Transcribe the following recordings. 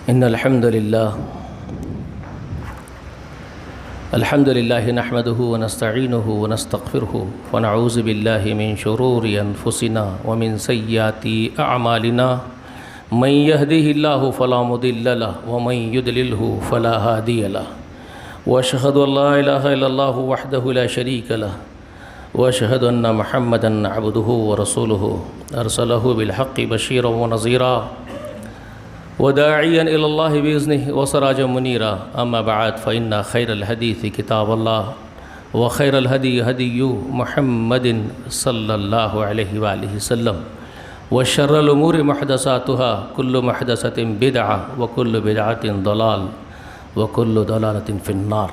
إن الحمد لله نحمده ونستعينه ونستغفره ونعوذ بالله من شرور أنفسنا ومن سيئات أعمالنا من يهده الله فلا مضل له ومن يضلله فلا هادي له وأشهد أن لا إله إلا الله وحده لا شريك له وأشهد أن محمدا عبده ورسوله أرسله بالحق بشيرا ونذيرا وداعيا إلى الله بإذنه وسراجا منيرا أما بعد فإن خير الحديث كتاب الله وخير الهدي هدي محمد صلى الله عليه وآله وسلم وشر الأمور محدثاتها كل محدثة بدعة وكل بدعة ضلال وكل ضلالة في النار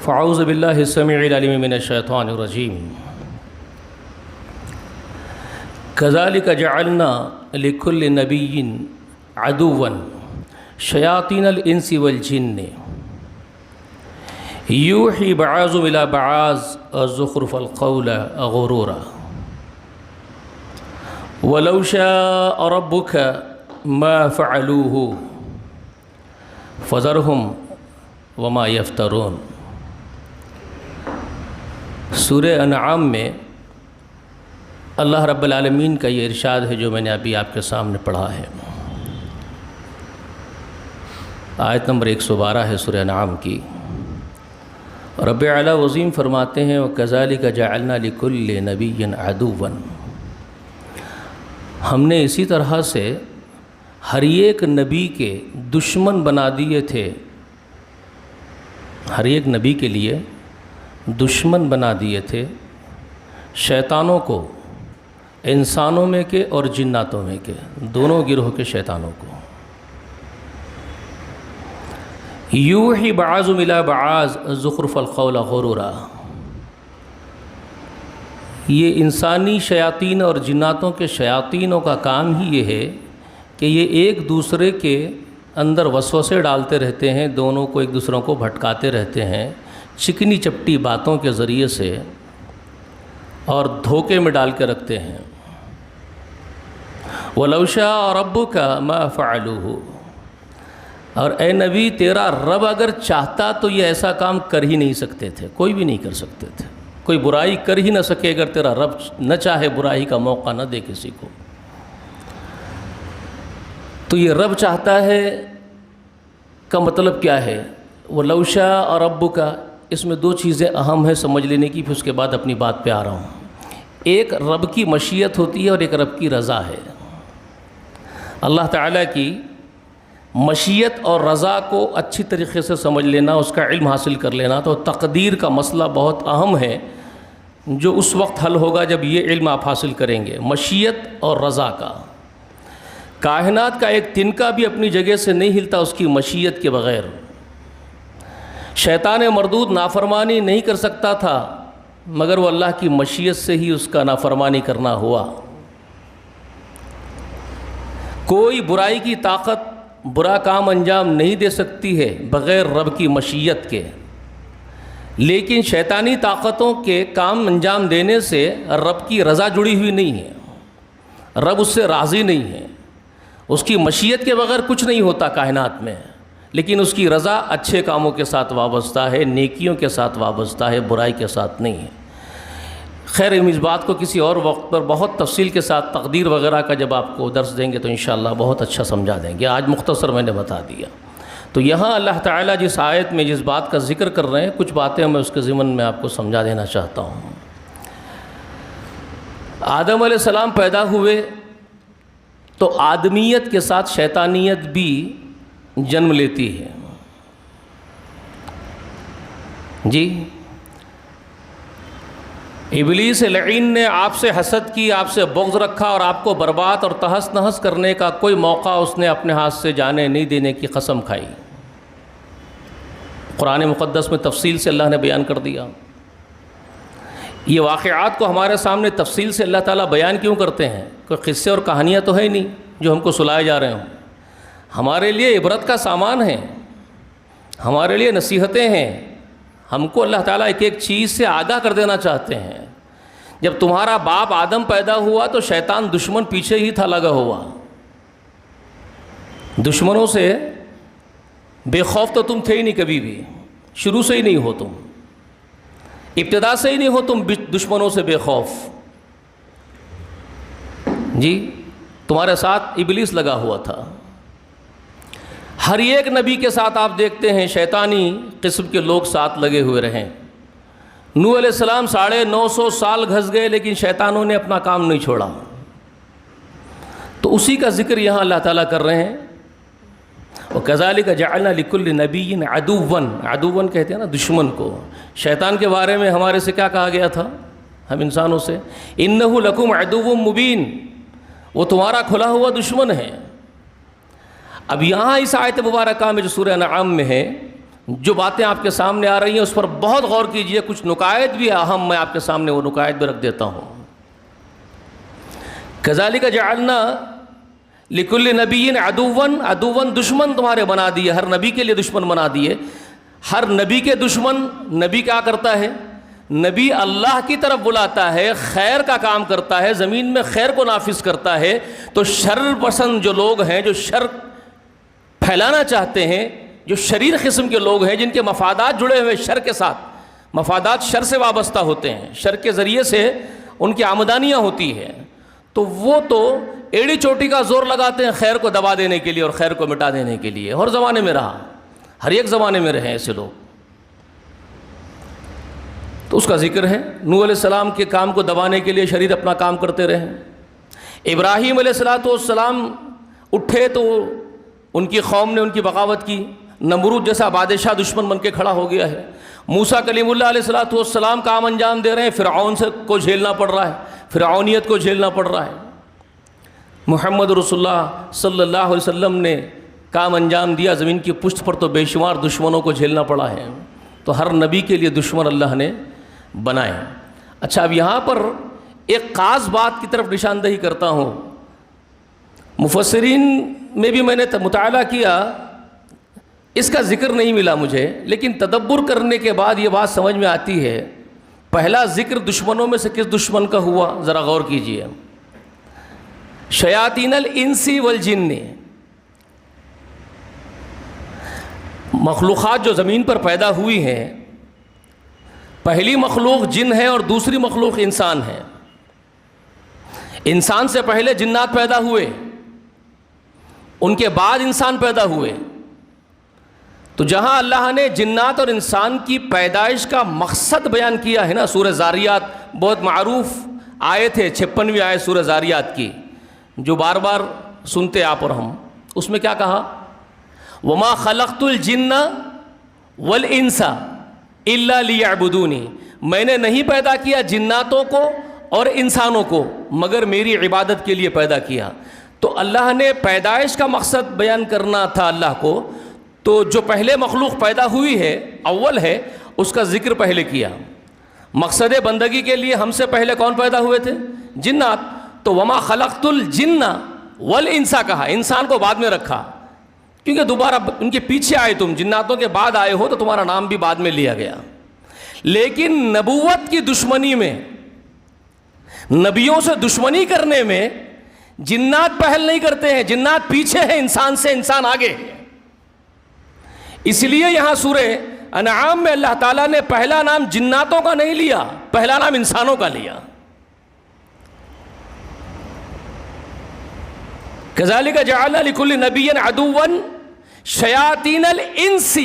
فأعوذ بالله السميع العليم من الشيطان الرجيم كذلك جعلنا لكل نبي عدوا شياطين الإنس والجن يوحي بعضهم إلى بعض زخرف القول غرورا ولو شاء ربك ما فعلوه فذرهم وما يفترون۔ سورہ انعام میں اللہ رب العالمین کا یہ ارشاد ہے جو میں نے ابھی آپ کے سامنے پڑھا ہے۔ آیت نمبر 112 ہے سورہ انعام کی۔ رب اعلیٰ عظیم فرماتے ہیں وَكَذَلِكَ جَعَلْنَا لِكُلِّ نَبِيٍّ عَدُوًّا، ہم نے اسی طرح سے ہر ایک نبی کے دشمن بنا دیے تھے، ہر ایک نبی کے لیے دشمن بنا دیے تھے شیطانوں کو، انسانوں میں کے اور جناتوں میں کے، دونوں گروہ کے شیطانوں کو۔ یوحی بعضهم الی بعض زخرف القول غرورا، یہ انسانی شیاطین اور جناتوں کے شیاطینوں کا کام ہی یہ ہے کہ یہ ایک دوسرے کے اندر وسوسے ڈالتے رہتے ہیں، دونوں کو ایک دوسروں کو بھٹکاتے رہتے ہیں چکنی چپٹی باتوں کے ذریعے سے اور دھوکے میں ڈال کے رکھتے ہیں۔ وَلَوْ شَاءَ رَبُّكَ مَا فَعَلُوهُ، اور اے نبی تیرا رب اگر چاہتا تو یہ ایسا کام کر ہی نہیں سکتے تھے، کوئی بھی نہیں کر سکتے تھے، کوئی برائی کر ہی نہ سکے اگر تیرا رب نہ چاہے، برائی کا موقع نہ دے کسی کو۔ تو یہ رب چاہتا ہے کا مطلب کیا ہے؟ وَلَوْ شَاءَ رَبُّكَ، اس میں دو چیزیں اہم ہیں سمجھ لینے کی، پھر اس کے بعد اپنی بات پہ آ رہا ہوں۔ ایک رب کی مشیت ہوتی ہے اور ایک رب کی رضا ہے۔ اللہ تعالیٰ کی مشیت اور رضا کو اچھی طریقے سے سمجھ لینا، اس کا علم حاصل کر لینا، تو تقدیر کا مسئلہ بہت اہم ہے جو اس وقت حل ہوگا جب یہ علم آپ حاصل کریں گے، مشیت اور رضا کا۔ کائنات کا ایک تنکا بھی اپنی جگہ سے نہیں ہلتا اس کی مشیت کے بغیر۔ شیطان مردود نافرمانی نہیں کر سکتا تھا مگر وہ اللہ کی مشیت سے ہی اس کا نافرمانی کرنا ہوا۔ کوئی برائی کی طاقت برا کام انجام نہیں دے سکتی ہے بغیر رب کی مشیت کے، لیکن شیطانی طاقتوں کے کام انجام دینے سے رب کی رضا جڑی ہوئی نہیں ہے، رب اس سے راضی نہیں ہے۔ اس کی مشیت کے بغیر کچھ نہیں ہوتا کائنات میں، لیکن اس کی رضا اچھے کاموں کے ساتھ وابستہ ہے، نیکیوں کے ساتھ وابستہ ہے، برائی کے ساتھ نہیں ہے۔ خیر اس بات کو کسی اور وقت پر بہت تفصیل کے ساتھ تقدیر وغیرہ کا جب آپ کو درس دیں گے تو انشاءاللہ بہت اچھا سمجھا دیں گے، آج مختصر میں نے بتا دیا۔ تو یہاں اللہ تعالیٰ جس آیت میں جس بات کا ذکر کر رہے ہیں، کچھ باتیں میں اس کے ضمن میں آپ کو سمجھا دینا چاہتا ہوں۔ آدم علیہ السلام پیدا ہوئے تو آدمیت کے ساتھ شیطانیت بھی جنم لیتی ہے۔ جی، ابلیس لعین نے آپ سے حسد کی، آپ سے بغض رکھا اور آپ کو برباد اور تہس نہس کرنے کا کوئی موقع اس نے اپنے ہاتھ سے جانے نہیں دینے کی قسم کھائی۔ قرآن مقدس میں تفصیل سے اللہ نے بیان کر دیا۔ یہ واقعات کو ہمارے سامنے تفصیل سے اللہ تعالیٰ بیان کیوں کرتے ہیں؟ کوئی قصے اور کہانیاں تو ہے نہیں جو ہم کو سنائے جا رہے ہوں، ہمارے لیے عبرت کا سامان ہے، ہمارے لیے نصیحتیں ہیں۔ ہم کو اللہ تعالیٰ ایک ایک چیز سے آگاہ کر دینا چاہتے ہیں۔ جب تمہارا باپ آدم پیدا ہوا تو شیطان دشمن پیچھے ہی تھا لگا ہوا، دشمنوں سے بے خوف تو تم تھے ہی نہیں کبھی بھی، شروع سے ہی نہیں ہو تم، ابتدا سے ہی نہیں ہو تم دشمنوں سے بے خوف. جی تمہارے ساتھ ابلیس لگا ہوا تھا. ہر ایک نبی کے ساتھ آپ دیکھتے ہیں شیطانی قسم کے لوگ ساتھ لگے ہوئے رہیں. نوح علیہ السلام 950 سال گھس گئے لیکن شیطانوں نے اپنا کام نہیں چھوڑا. تو اسی کا ذکر یہاں اللہ تعالیٰ کر رہے ہیں. وَكَذَلِكَ جَعَلْنَا لِكُلِّ نَبِيٍّ عَدُوًّا کہتے ہیں نا دشمن کو. شیطان کے بارے میں ہمارے سے کیا کہا گیا تھا ہم انسانوں سے؟ إِنَّهُ لَكُمْ عَدُوٌّ مُبِينٌ، وہ تمہارا کھلا ہوا دشمن ہے. اب یہاں اس آیت مبارکہ میں جو سورہ انعام میں ہے جو باتیں آپ کے سامنے آ رہی ہیں اس پر بہت غور کیجئے. کچھ نقائد بھی اہم میں آپ کے سامنے وہ نقائد بھی رکھ دیتا ہوں. كَذَلِكَ جَعَلْنَا لِكُلِّ نَبِيٍّ عَدُوًّا دشمن تمہارے بنا دیے، ہر نبی کے لیے دشمن بنا دیے. ہر نبی کے دشمن، نبی کیا کرتا ہے؟ نبی اللہ کی طرف بلاتا ہے، خیر کا کام کرتا ہے، زمین میں خیر کو نافذ کرتا ہے. تو شر پسند جو لوگ ہیں، جو شر پھیلانا چاہتے ہیں، جو شریر قسم کے لوگ ہیں، جن کے مفادات جڑے ہوئے شر کے ساتھ، مفادات شر سے وابستہ ہوتے ہیں، شر کے ذریعے سے ان کی آمدانیاں ہوتی ہیں، تو وہ تو ایڑی چوٹی کا زور لگاتے ہیں خیر کو دبا دینے کے لیے اور خیر کو مٹا دینے کے لیے. ہر زمانے میں رہا، ہر ایک زمانے میں رہے ایسے لوگ. تو اس کا ذکر ہے. نوح علیہ السلام کے کام کو دبانے کے لیے شریر اپنا کام کرتے رہے. ابراہیم علیہ السلام اٹھے تو ان کی قوم نے ان کی بغاوت کی. نمرود جیسا بادشاہ دشمن بن کے کھڑا ہو گیا ہے. موسیٰ کلیم اللہ علیہ السلام کام انجام دے رہے ہیں، فرعون کو جھیلنا پڑ رہا ہے، فرعونیت کو جھیلنا پڑ رہا ہے. محمد رسول اللہ صلی اللہ علیہ وسلم نے کام انجام دیا، زمین کی پشت پر تو بے شمار دشمنوں کو جھیلنا پڑا ہے. تو ہر نبی کے لیے دشمن اللہ نے بنائے. اچھا اب یہاں پر ایک خاص بات کی طرف نشاندہی کرتا ہوں. مفسرین میں بھی میں نے مطالعہ کیا، اس کا ذکر نہیں ملا مجھے، لیکن تدبر کرنے کے بعد یہ بات سمجھ میں آتی ہے. پہلا ذکر دشمنوں میں سے کس دشمن کا ہوا ذرا غور کیجئے. شیاطین الانس والجن، مخلوقات جو زمین پر پیدا ہوئی ہیں، پہلی مخلوق جن ہے اور دوسری مخلوق انسان ہے. انسان سے پہلے جنات پیدا ہوئے، ان کے بعد انسان پیدا ہوئے. تو جہاں اللہ نے جنات اور انسان کی پیدائش کا مقصد بیان کیا ہے نا، سورہ زاریات بہت معروف آیت ہے، 56ویں آیت سورہ زاریات کی جو بار بار سنتے آپ اور ہم. اس میں کیا کہا؟ وَمَا خَلَقْتُ الْجِنَّ وَالْإِنسَ إِلَّا لِيَعْبُدُونِ، میں نے نہیں پیدا کیا جناتوں کو اور انسانوں کو مگر میری عبادت کے لیے پیدا کیا. تو اللہ نے پیدائش کا مقصد بیان کرنا تھا اللہ کو، تو جو پہلے مخلوق پیدا ہوئی ہے، اول ہے، اس کا ذکر پہلے کیا. مقصد بندگی کے لیے ہم سے پہلے کون پیدا ہوئے تھے؟ جنات. تو وما خلقت الجن والانس کہا، انسان کو بعد میں رکھا کیونکہ دوبارہ ان کے پیچھے آئے، تم جناتوں کے بعد آئے ہو تو تمہارا نام بھی بعد میں لیا گیا. لیکن نبوت کی دشمنی میں، نبیوں سے دشمنی کرنے میں جنات پہل نہیں کرتے ہیں، جنات پیچھے ہیں انسان سے، انسان آگے. اس لیے یہاں سورہ انعام میں اللہ تعالیٰ نے پہلا نام جناتوں کا نہیں لیا، پہلا نام انسانوں کا لیا. كَذَلِكَ جَعَلْنَا لِكُلِّ نَبِيٍّ عَدُوًّا شَيَاطِينَ الْإِنسِ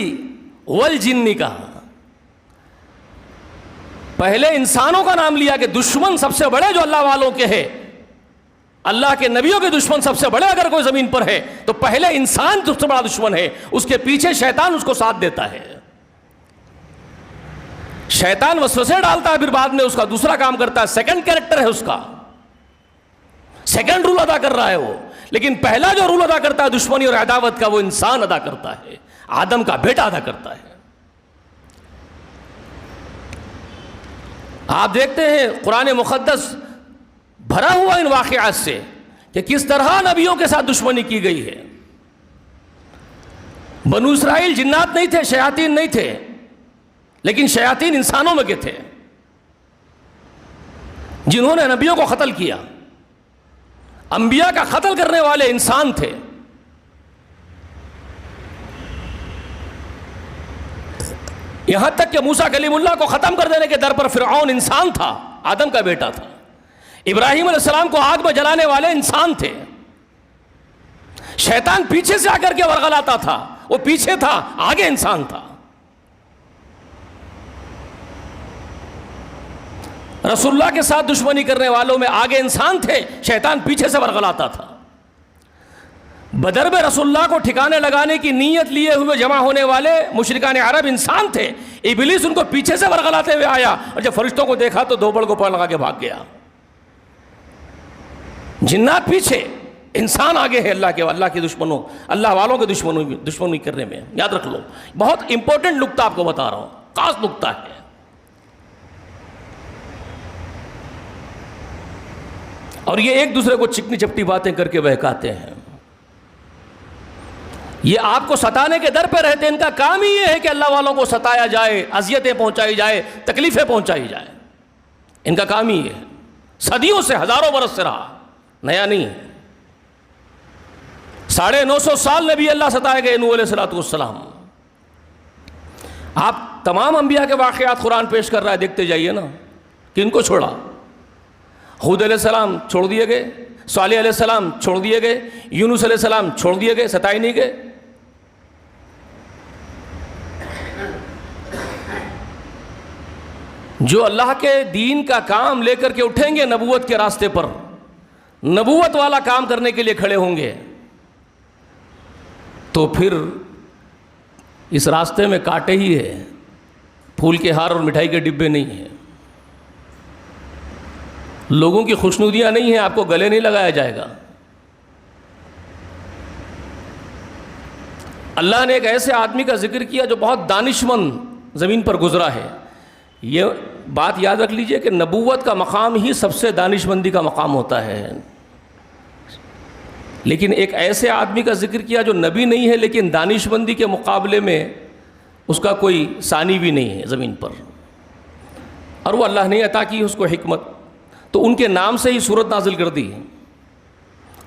وَالْجِنِّ کا پہلے انسانوں کا نام لیا کہ دشمن سب سے بڑے جو اللہ والوں کے ہیں، اللہ کے نبیوں کے دشمن سب سے بڑے اگر کوئی زمین پر ہے تو پہلے انسان سب سے بڑا دشمن ہے، اس کے پیچھے شیطان اس کو ساتھ دیتا ہے. شیطان وسوسے ڈالتا ہے، پھر بعد میں اس کا دوسرا کام کرتا ہے، سیکنڈ کیریکٹر ہے اس کا، سیکنڈ رول ادا کر رہا ہے وہ. لیکن پہلا جو رول ادا کرتا ہے دشمنی اور عداوت کا، وہ انسان ادا کرتا ہے، آدم کا بیٹا ادا کرتا ہے. آپ دیکھتے ہیں قرآن مقدس بھرا ہوا ان واقعات سے کہ کس طرح نبیوں کے ساتھ دشمنی کی گئی ہے. بنو اسرائیل جنات نہیں تھے، شیاطین نہیں تھے، لیکن شیاطین انسانوں میں کے تھے جنہوں نے نبیوں کو قتل کیا. انبیاء کا قتل کرنے والے انسان تھے. یہاں تک کہ موسیٰ کلیم اللہ کو ختم کر دینے کے در پر فرعون انسان تھا، آدم کا بیٹا تھا. ابراہیم علیہ السلام کو آگ میں جلانے والے انسان تھے. شیطان پیچھے سے آ کر کے ورغلاتا تھا، وہ پیچھے تھا، آگے انسان تھا. رسول اللہ کے ساتھ دشمنی کرنے والوں میں آگے انسان تھے، شیطان پیچھے سے ورغلاتا تھا. بدر میں رسول اللہ کو ٹھکانے لگانے کی نیت لیے ہوئے جمع ہونے والے مشرکان عرب انسان تھے. ابلیس ان کو پیچھے سے ورغلاتے ہوئے آیا اور جب فرشتوں کو دیکھا تو دو بڑ کو پڑ لگا کے بھاگ گیا. جنات پیچھے، انسان آگے ہے. اللہ کے دشمنوں، اللہ والوں کے دشمنی کرنے میں. یاد رکھ لو، بہت امپورٹنٹ نقطہ آپ کو بتا رہا ہوں، خاص نقطہ ہے. اور یہ ایک دوسرے کو چکنی چپٹی باتیں کر کے بہکاتے ہیں. یہ آپ کو ستانے کے در پہ رہتے ہیں. ان کا کام ہی یہ ہے کہ اللہ والوں کو ستایا جائے، اذیتیں پہنچائی جائے، تکلیفیں پہنچائی جائے. ان کا کام ہی یہ ہے. صدیوں سے، ہزاروں برس سے رہا، نیا نہیں. 950 سال نبی اللہ ستائے گئے نوح علیہ السلام. آپ تمام انبیاء کے واقعات قرآن پیش کر رہا ہے، دیکھتے جائیے نا. کن کو چھوڑا؟ ہود علیہ السلام چھوڑ دیے گئے، صالح علیہ السلام چھوڑ دیے گئے، یونس علیہ السلام چھوڑ دیے گئے، ستائے نہیں گئے. جو اللہ کے دین کا کام لے کر کے اٹھیں گے نبوت کے راستے پر، نبوت والا کام کرنے کے لیے کھڑے ہوں گے، تو پھر اس راستے میں کانٹے ہی ہے، پھول کے ہار اور مٹھائی کے ڈبے نہیں ہیں. لوگوں کی خوشنودیاں نہیں ہیں، آپ کو گلے نہیں لگایا جائے گا. اللہ نے ایک ایسے آدمی کا ذکر کیا جو بہت دانشمند زمین پر گزرا ہے. یہ بات یاد رکھ لیجئے کہ نبوت کا مقام ہی سب سے دانشمندی کا مقام ہوتا ہے. لیکن ایک ایسے آدمی کا ذکر کیا جو نبی نہیں ہے لیکن دانشمندی کے مقابلے میں اس کا کوئی ثانی بھی نہیں ہے زمین پر، اور وہ اللہ نے عطا کی اس کو حکمت. تو ان کے نام سے ہی سورت نازل کر دی،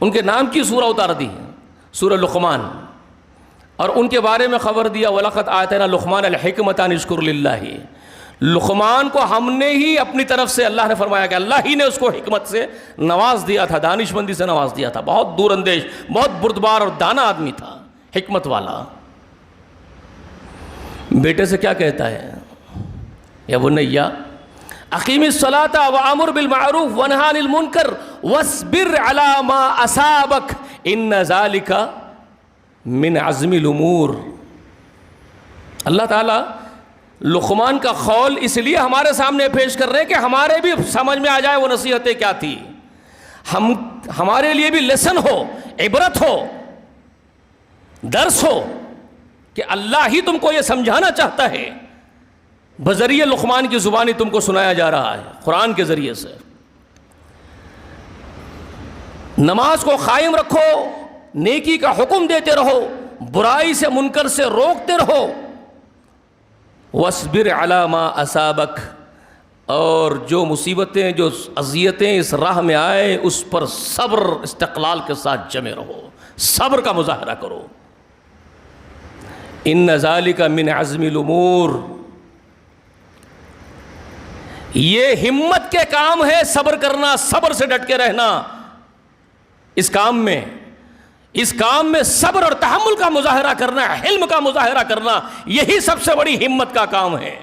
ان کے نام کی سورہ اتار دی، سورہ لقمان. اور ان کے بارے میں خبر دیا وَلَقَدْ آتَيْنَا لُقْمَانَ الْحِكْمَةَ أَنِ اشْكُرْ لِلَّهِ. لقمان کو ہم نے ہی اپنی طرف سے، اللہ نے فرمایا کہ اللہ ہی نے اس کو حکمت سے نواز دیا تھا، دانشمندی سے نواز دیا تھا. بہت دور اندیش، بہت بردبار اور دانا آدمی تھا، حکمت والا. بیٹے سے کیا کہتا ہے؟ یا بنیا اقیم الصلاۃ وامر بالمعروف وانہا عن المنکر واصبر علی ما اصابک ان ذلک من عزم الامور. اللہ تعالیٰ لقمان کا قول اس لیے ہمارے سامنے پیش کر رہے ہیں کہ ہمارے بھی سمجھ میں آ جائے وہ نصیحتیں کیا تھی، ہمارے لیے بھی لیسن ہو، عبرت ہو، درس ہو کہ اللہ ہی تم کو یہ سمجھانا چاہتا ہے. بذریعہ لقمان کی زبانی تم کو سنایا جا رہا ہے قرآن کے ذریعے سے. نماز کو قائم رکھو، نیکی کا حکم دیتے رہو، برائی سے منکر سے روکتے رہو. وَاصْبِرْ عَلَى مَا أَصَابَكَ، اور جو مصیبتیں، جو اذیتیں اس راہ میں آئے اس پر صبر استقلال کے ساتھ جمے رہو، صبر کا مظاہرہ کرو. إِنَّ ذَلِكَ مِنْ عَزْمِ الْأُمُورِ، یہ ہمت کے کام ہے صبر کرنا، صبر سے ڈٹ کے رہنا. اس کام میں صبر اور تحمل کا مظاہرہ کرنا، حلم کا مظاہرہ کرنا، یہی سب سے بڑی ہمت کا کام ہے.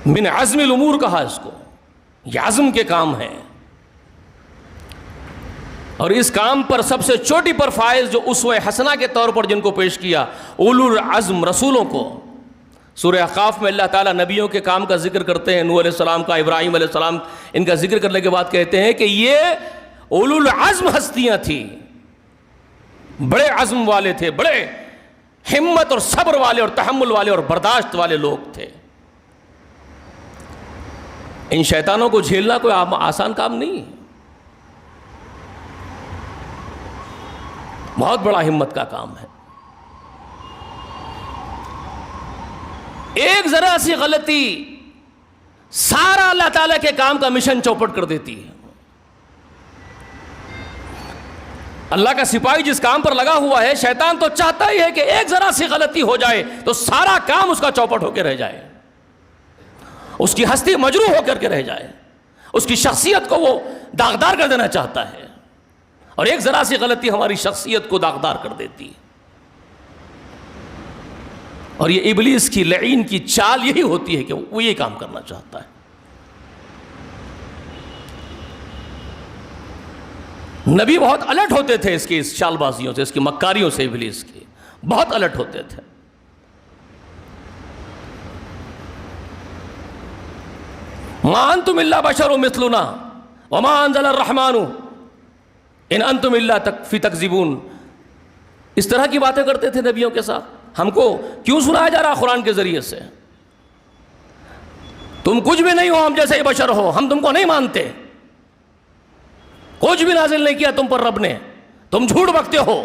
من عزم الامور کہا اس کو، یہ عزم کے کام ہے. اور اس کام پر سب سے چوٹی پر فائز جو اسوہ حسنہ کے طور پر جن کو پیش کیا، اولو العزم رسولوں کو. سورہ احقاف میں اللہ تعالیٰ نبیوں کے کام کا ذکر کرتے ہیں، نوح علیہ السلام کا، ابراہیم علیہ السلام، ان کا ذکر کرنے کے بعد کہتے ہیں کہ یہ اولو العزم ہستیاں تھیں، بڑے عزم والے تھے، بڑے ہمت اور صبر والے اور تحمل والے اور برداشت والے لوگ تھے. ان شیطانوں کو جھیلنا کوئی آسان کام نہیں، بہت بڑا ہمت کا کام ہے. ایک ذرا سی غلطی سارا اللہ تعالیٰ کے کام کا مشن چوپٹ کر دیتی ہے. اللہ کا سپاہی جس کام پر لگا ہوا ہے، شیطان تو چاہتا ہی ہے کہ ایک ذرا سی غلطی ہو جائے تو سارا کام اس کا چوپٹ ہو کے رہ جائے، اس کی ہستی مجروح ہو کر کے رہ جائے، اس کی شخصیت کو وہ داغدار کر دینا چاہتا ہے، اور ایک ذرا سی غلطی ہماری شخصیت کو داغدار کر دیتی ہے۔ اور یہ ابلیس کی لعین کی چال یہی ہوتی ہے کہ وہ یہ کام کرنا چاہتا ہے۔ نبی بہت الرٹ ہوتے تھے اس کی اس چال بازیوں سے، اس کی مکاریوں سے، ابلیس کی بہت الرٹ ہوتے تھے۔ ما انتم الا بشر مثلنا وما انزل الرحمن ان انتم الا فی تکذبون، اس طرح کی باتیں کرتے تھے نبیوں کے ساتھ۔ ہم کو کیوں سنایا جا رہا قرآن کے ذریعے سے؟ تم کچھ بھی نہیں ہو، ہم جیسے ہی بشر ہو، ہم تم کو نہیں مانتے، کچھ بھی نازل نہیں کیا تم پر رب نے، تم جھوٹ بکتے ہو۔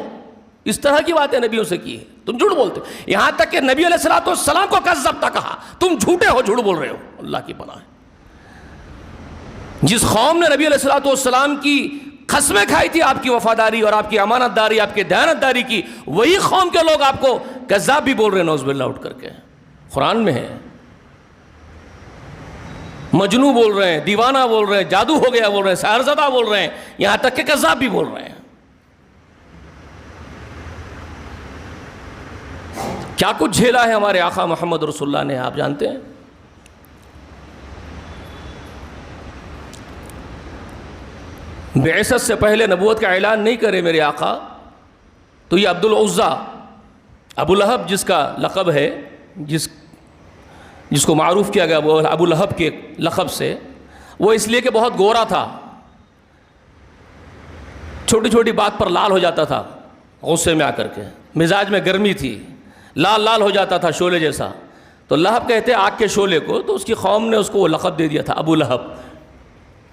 اس طرح کی باتیں نبیوں سے کی، تم جھوٹ بولتے، یہاں تک کہ نبی علیہ السلام کو کذبتا کہا، تم جھوٹے ہو، جھوٹ بول رہے ہو۔ اللہ کی پناہ ہے، جس قوم نے نبی علیہ السلام کی قسمیں کھائی تھی آپ کی وفاداری اور آپ کی امانت داری، آپ کی دیانت داری کی، وہی قوم کے لوگ آپ کو کذاب بھی بول رہے ہیں، نعوذ باللہ، اٹھ کر کے قرآن میں ہے۔ مجنو بول رہے ہیں، دیوانہ بول رہے ہیں، جادو ہو گیا بول رہے ہیں، سحر زدہ بول رہے ہیں، یہاں تک کہ کذاب بھی بول رہے ہیں۔ کیا کچھ جھیلا ہے ہمارے آقا محمد رسول اللہ نے، آپ جانتے ہیں؟ بعثت سے پہلے نبوت کا اعلان نہیں کرے میرے آقا تو یہ عبد العزیٰ، ابو لہب جس کا لقب ہے، جس کو معروف کیا گیا وہ ابو لہب کے لقب سے، وہ اس لیے کہ بہت گورا تھا، چھوٹی چھوٹی بات پر لال ہو جاتا تھا، غصے میں آ کر کے، مزاج میں گرمی تھی، لال ہو جاتا تھا شعلے جیسا، تو لہب کہتے آگ کے شعلے کو، تو اس کی قوم نے اس کو وہ لقب دے دیا تھا ابو لہب،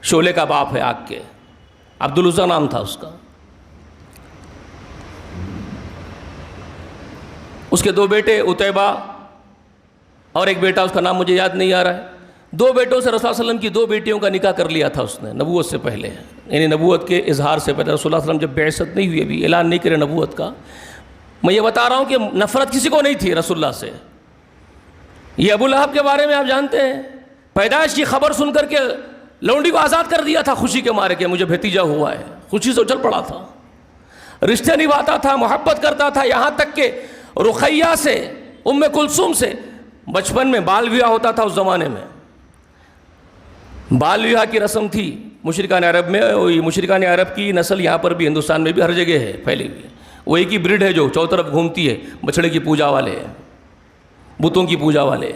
شعلے کا باپ ہے آگ کے، عبد العزیٰ نام تھا اس کا۔ اس کے دو بیٹے عتیبہ اور ایک بیٹا، اس کا نام مجھے یاد نہیں آ رہا ہے، دو بیٹوں سے رسول اللہ علیہ وسلم کی دو بیٹیوں کا نکاح کر لیا تھا اس نے نبوت سے پہلے، یعنی نبوت کے اظہار سے پہلے۔ رسول اللہ علیہ وسلم جب بعثت نہیں ہوئی، ابھی اعلان نہیں کرے نبوت کا، میں یہ بتا رہا ہوں کہ نفرت کسی کو نہیں تھی رسول اللہ سے۔ یہ ابو لہب کے بارے میں آپ جانتے ہیں، پیدائش کی خبر سن کر کے لونڈی کو آزاد کر دیا تھا خوشی کے مارے کہ مجھے بھتیجا ہوا ہے، خوشی سے چل پڑا تھا، رشتے نبھاتا تھا، محبت کرتا تھا، یہاں تک کہ رقیہ سے، ام کلثوم سے بچپن میں بال ویاہ ہوتا تھا۔ اس زمانے میں بال ویاہ کی رسم تھی مشرکان عرب میں، مشرکان عرب کی نسل یہاں پر بھی، ہندوستان میں بھی ہر جگہ ہے، پھیلی ہوئی ہے، وہی کی بریڈ ہے جو چاروں طرف گھومتی ہے، بچڑے کی پوجا والے، بتوں کی پوجا والے،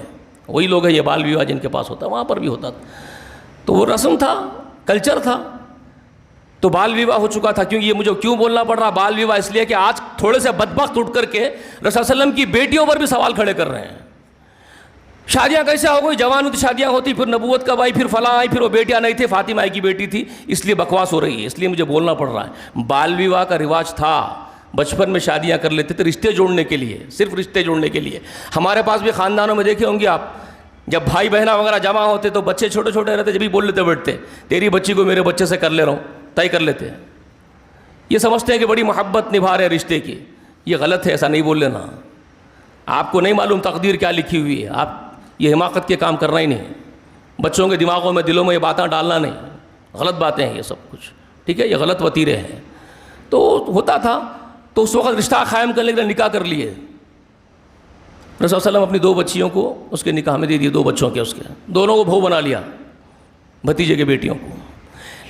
وہی لوگ ہیں یہ بال ویاہ جن کے پاس ہوتا، وہاں پر بھی ہوتا تھا۔ تو وہ رسم تھا، کلچر تھا، تو بال ویواہ ہو چکا تھا۔ کیوں یہ مجھے کیوں بولنا پڑ رہا بال ویواہ؟ اس لیے کہ آج تھوڑے سے بدبخت اٹھ کر کے رسول اللہ علیہ وسلم کی بیٹیوں پر بھی سوال کھڑے کر رہے ہیں، شادیاں کیسے ہو گئی، جوان ہوتی شادیاں ہوتی، پھر نبوت کب آئی، پھر فلاں آئی، پھر وہ بیٹیاں نہیں تھے، فاطمہ کی بیٹی تھی، اس لیے بکواس ہو رہی ہے، اس لیے مجھے بولنا پڑ رہا ہے۔ بال ویواہ کا رواج تھا، بچپن میں شادیاں کر لیتے تھے رشتے جوڑنے کے لیے، صرف رشتے جوڑنے کے لیے۔ ہمارے پاس بھی خاندانوں میں دیکھے ہوں گے آپ، جب بھائی بہنہ وغیرہ جمع ہوتے تو بچے چھوٹے چھوٹے رہتے، جب بھی بول لیتے بیٹھتے، تیری بچی کو میرے بچے سے کر لے رہا ہوں، طے کر لیتے ہیں، یہ سمجھتے ہیں کہ بڑی محبت نبھا رہے رشتے کی۔ یہ غلط ہے، ایسا نہیں بول لینا، آپ کو نہیں معلوم تقدیر کیا لکھی ہوئی ہے، آپ یہ حماقت کے کام کرنا ہی نہیں، بچوں کے دماغوں میں دلوں میں یہ باتیں ڈالنا نہیں، غلط باتیں ہیں یہ سب کچھ، ٹھیک ہے، یہ غلط وتیرے ہیں۔ تو ہوتا تھا، تو اس وقت رشتہ قائم کرنے کے لیے نکاح کر لیے، رسول اللہ علیہ وسلم اپنی دو بچیوں کو اس کے نکاح میں دے دیے، دو بچوں کے، اس کے دونوں کو بہو بنا لیا، بھتیجے کے بیٹیوں کو۔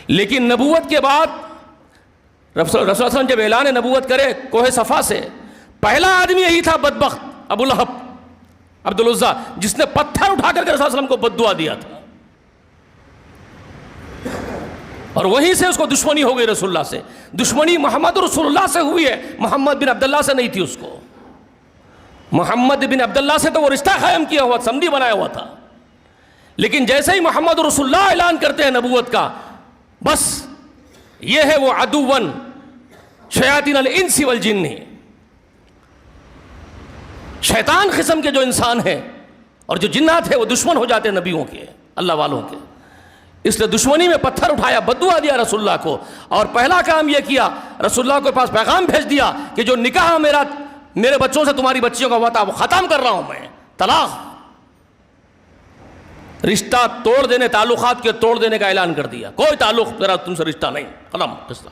لیکن نبوت کے بعد رسول اللہ علیہ وسلم جب اعلان نبوت کرے کوہ صفا سے، پہلا آدمی یہی تھا بدبخت ابو لہب عبد العزیٰ، جس نے پتھر اٹھا کر کے رسول اللہ علیہ وسلم کو بد دعا دیا تھا، اور وہیں سے اس کو دشمنی ہو گئی رسول اللہ سے۔ دشمنی محمد رسول اللہ سے ہوئی ہے، محمد بن عبداللہ سے نہیں تھی۔ اس کو محمد بن عبداللہ سے تو وہ رشتہ قائم کیا ہوا، سمندی بنایا ہوا تھا، لیکن جیسے ہی محمد رسول اللہ اعلان کرتے ہیں نبوت کا، بس یہ ہے وہ عدوً شیاطین الانس والجن، شیطان قسم کے جو انسان ہیں اور جو جنات ہیں وہ دشمن ہو جاتے ہیں نبیوں کے، اللہ والوں کے۔ اس لیے دشمنی میں پتھر اٹھایا، بددعا دیا رسول اللہ کو، اور پہلا کام یہ کیا، رسول اللہ کے پاس پیغام بھیج دیا کہ جو نکاح میرے بچوں سے تمہاری بچیوں کا ہوا تھا وہ ختم کر رہا ہوں میں، طلاق، رشتہ توڑ دینے، تعلقات کے توڑ دینے کا اعلان کر دیا، کوئی تعلق میرا تم سے رشتہ نہیں، ختم قصہ۔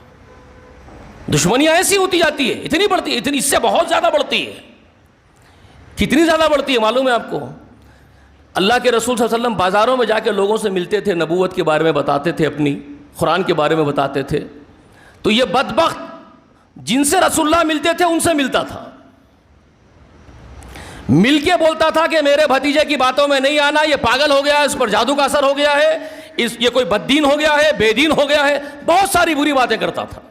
دشمنیاں ایسی ہوتی جاتی ہے، اتنی بڑھتی ہے، اتنی، اس سے بہت زیادہ بڑھتی ہے۔ کتنی زیادہ بڑھتی ہے معلوم ہے آپ کو؟ اللہ کے رسول صلی اللہ علیہ وسلم بازاروں میں جا کے لوگوں سے ملتے تھے، نبوت کے بارے میں بتاتے تھے، اپنی قرآن کے بارے میں بتاتے تھے، تو یہ بدبخت جن سے رسول اللہ ملتے تھے ان سے ملتا تھا، مل کے بولتا تھا کہ میرے بھتیجے کی باتوں میں نہیں آنا، یہ پاگل ہو گیا ہے، اس پر جادو کا اثر ہو گیا ہے، یہ کوئی بددین ہو گیا ہے، بے دین ہو گیا ہے، بہت ساری بری باتیں کرتا تھا،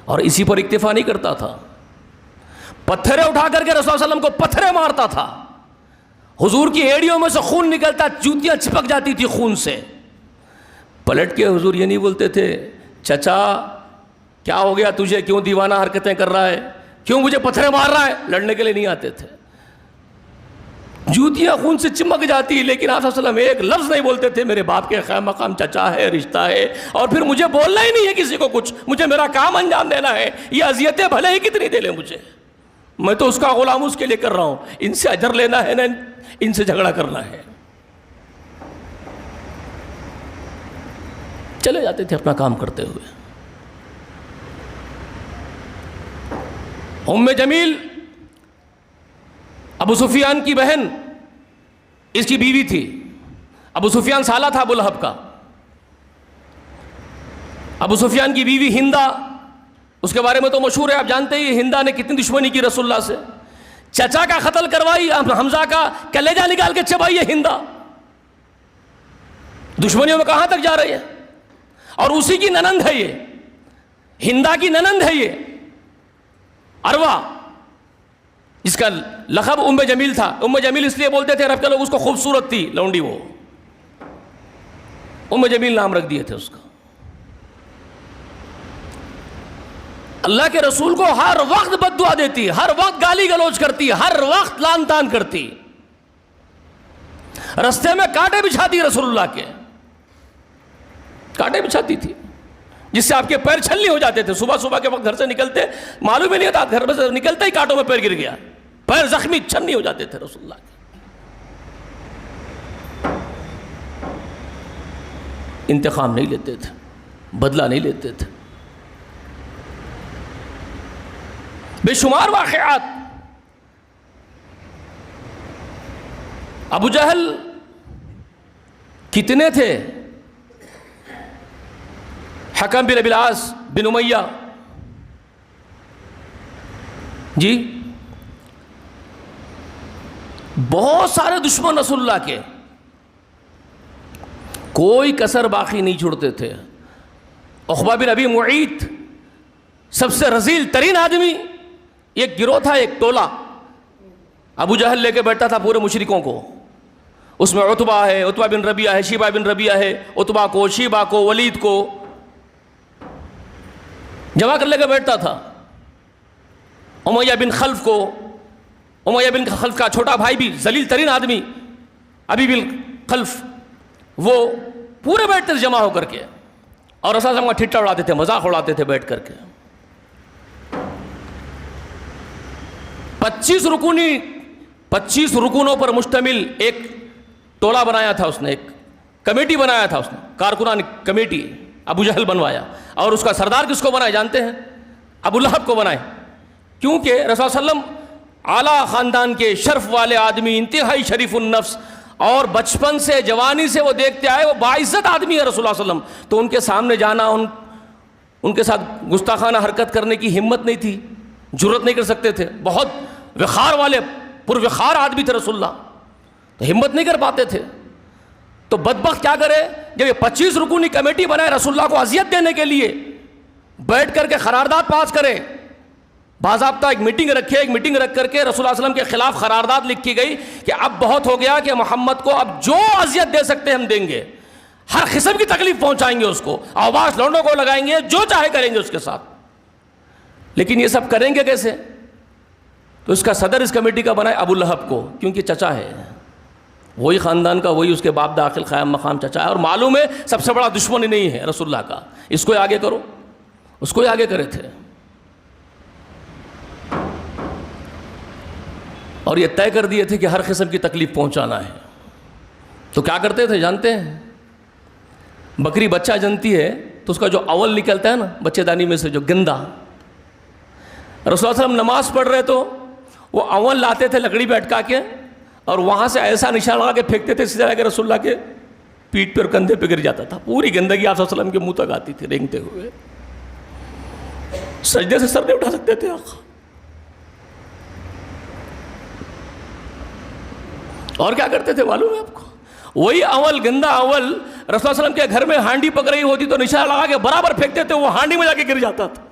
اور اسی پر اکتفا نہیں کرتا تھا، پتھریں اٹھا کر کے رسول اللہ علیہ وسلم کو پتھریں مارتا تھا، حضور کی ایڑیوں میں سے خون نکلتا، جوتیاں چپک جاتی تھی خون سے، پلٹ کے حضور یہ نہیں بولتے تھے چچا کیا ہو گیا تجھے، کیوں دیوانہ حرکتیں کر رہا ہے، کیوں مجھے پتھریں مار رہا ہے، لڑنے کے لیے نہیں آتے تھے، جوتیاں خون سے چمک جاتی، لیکن آپ صلی اللہ علیہ وسلم ایک لفظ نہیں بولتے تھے، میرے باپ کے خیر مقام چچا ہے، رشتہ ہے، اور پھر مجھے بولنا ہی نہیں ہے کسی کو کچھ، مجھے میرا کام انجام دینا ہے، یہ اذیتیں بھلے ہی کتنی دے لیں مجھے، میں تو اس کا غلام اس کے لیے کر رہا ہوں، ان سے اجر لینا ہے نہ ان سے جھگڑا کرنا ہے۔ چلے جاتے تھے اپنا کام کرتے ہوئے۔ ام جمیل ابو سفیان کی بہن، اس کی بیوی تھی، ابو سفیان سالہ تھا ابو لہب کا، ابو سفیان کی بیوی ہندا، اس کے بارے میں تو مشہور ہے، آپ جانتے ہی ہندا نے کتنی دشمنی کی رسول اللہ سے، چچا کا قتل کروائی، حمزہ کا کلیجہ نکال کے چبائی ہے ہندا، دشمنیوں میں کہاں تک جا رہی ہے، اور اسی کی ننند ہے یہ، ہندا کی ننند ہے یہ عروہ، جس کا لقب ام جمیل تھا، ام جمیل اس لیے بولتے تھے عرب کے لوگ، اس کو خوبصورت تھی لونڈی، وہ ام جمیل نام رکھ دیے تھے اس کا۔ اللہ کے رسول کو ہر وقت بد دعا دیتی، ہر وقت گالی گلوچ کرتی، ہر وقت لان تان کرتی، رستے میں کانٹے بچھاتی، رسول اللہ کے کانٹے بچھاتی تھی، جس سے آپ کے پیر چھلنی ہو جاتے تھے، صبح صبح کے وقت گھر سے نکلتے معلوم ہی نہیں ہوتا، گھر سے نکلتے ہی کانٹوں میں پیر گر گیا، پیر زخمی چھلنی ہو جاتے تھے رسول اللہ کے۔ انتقام نہیں لیتے تھے، بدلہ نہیں لیتے تھے۔ بے شمار واقعات، ابو جہل کتنے تھے، حکم بن ابی العاص بن امیہ، جی بہت سارے دشمن رسول اللہ کے، کوئی کسر باقی نہیں چھوڑتے تھے۔ عقبہ بن ابی معیط سب سے رذیل ترین آدمی، ایک گروہ تھا، ایک ٹولہ ابو جہل لے کے بیٹھتا تھا پورے مشرکوں کو، اس میں عتبہ ہے، عتبہ بن ربیعہ ہے، شیبہ بن ربیعہ ہے، عتبہ کو، شیبہ کو، ولید کو جمع کر لے کے بیٹھتا تھا، امیہ بن خلف کو، امیہ بن خلف کا چھوٹا بھائی بھی ذلیل ترین آدمی ابی بن خلف، وہ پورے بیٹھتے تھے جمع ہو کر کے، اور رسول اللہ کا ٹھٹا اڑاتے تھے، مذاق اڑاتے تھے بیٹھ کر کے۔ 25 رکونوں پر مشتمل ایک ٹولہ بنایا تھا اس نے، ایک کمیٹی بنایا تھا اس نے، کارکنان کمیٹی ابو جہل بنوایا، اور اس کا سردار کس کو بنائے جانتے ہیں؟ ابو لہب کو بنائے، کیونکہ رسول اللہ علیہ وسلم اعلیٰ خاندان کے شرف والے آدمی، انتہائی شریف النفس، اور بچپن سے جوانی سے وہ دیکھتے آئے وہ باعزت آدمی ہے رسول اللہ صلی اللہ علیہ وسلم، تو ان کے سامنے جانا، ان کے ساتھ گستاخانہ حرکت کرنے کی ہمت نہیں تھی، جرت نہیں کر سکتے تھے، بہت وقار والے پروقار آدمی تھے رسول اللہ، تو ہمت نہیں کر پاتے تھے۔ تو بدبخت کیا کرے، جب یہ 25 رکونی کمیٹی بنائے رسول اللہ کو اذیت دینے کے لیے، بیٹھ کر کے قرارداد پاس کرے، باضابطہ ایک میٹنگ رکھے، ایک میٹنگ رکھ کر کے رسول اللہ علیہ وسلم کے خلاف قرارداد لکھی گئی کہ اب بہت ہو گیا کہ محمد کو اب جو اذیت دے سکتے ہم دیں گے، ہر قسم کی تکلیف پہنچائیں گے اس کو، آواز لوڈوں کو لگائیں گے، جو چاہے کریں گے اس کے ساتھ۔ لیکن یہ سب کریں گے کیسے؟ تو اس کا صدر اس کمیٹی کا بنائے ابو لہب کو، کیونکہ چچا ہے، وہی خاندان کا وہی اس کے باپ داخل قیام مقام چچا ہے، اور معلوم ہے سب سے بڑا دشمن نہیں ہے رسول اللہ کا، اس کو آگے کرو، اس کو ہی آگے کرے تھے. اور یہ طے کر دیے تھے کہ ہر قسم کی تکلیف پہنچانا ہے. تو کیا کرتے تھے جانتے ہیں؟ بکری بچہ جنتی ہے تو اس کا جو اول نکلتا ہے نا بچے دانی میں سے، جو گندا، رسول اللہ صلی اللہ علیہ وسلم نماز پڑھ رہے تو وہ اول لاتے تھے لکڑی پہ اٹکا کے، اور وہاں سے ایسا نشان لگا کے پھینکتے تھے سیدھا کہ رسول اللہ کے پیٹھ پہ اور کندھے پہ گر جاتا تھا. پوری گندگی آپ صلی اللہ علیہ وسلم کے منہ تک آتی تھی رینگتے ہوئے. سجدے سے سر نہیں اٹھا سکتے تھے آقا. اور کیا کرتے تھے معلوم ہے آپ کو؟ وہی اول گندا اول رسول اللہ صلی اللہ علیہ وسلم کے گھر میں ہانڈی پک رہی ہوتی تو نشان لگا کے برابر پھینکتے تھے، وہ ہانڈی میں جا کے گر جاتا تھا.